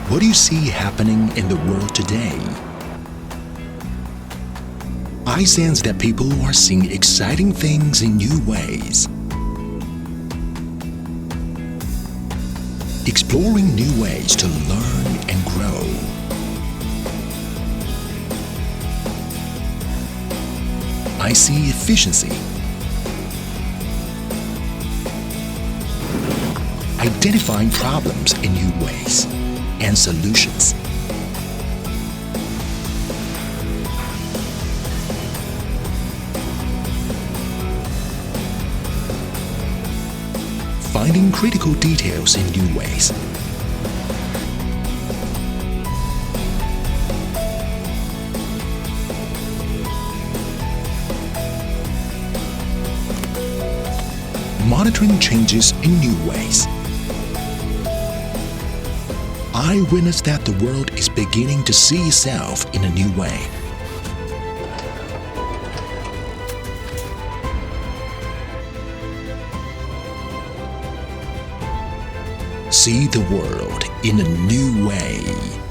What do you see happening in the world today? I sense that people are seeing exciting things in new ways. Exploring new ways to learn and grow. I see efficiency. Identifying problems in new ways and solutions. Finding critical details in new ways. Monitoring changes in new ways. I witness that the world is beginning to see itself in a new way. See the world in a new way.